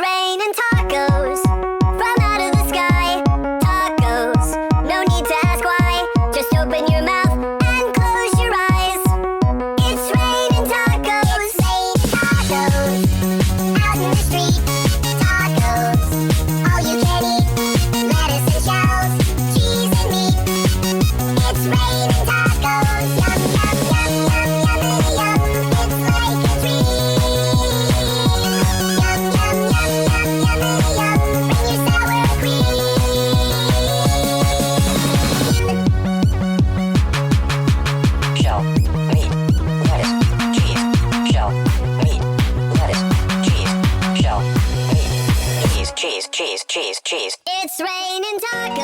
raining tacos from out of the sky. Tacos, no need to ask why. Just open your mouth and close your eyes. It's raining tacos. It's raining tacos out in the street. Tacos, all you can eat. Lettuce and shells, cheese and meat. It's raining tacos. Yum, yum, yum, yum, yummy, yum. It's like a dream. Yum, yum, yum, yum, yummy, yum. Bring your sour cream. Shell, meat, lettuce, cheese. Shell, meat, lettuce, cheese. Shell, meat, cheese, cheese, cheese, cheese, cheese. It's raining tacos.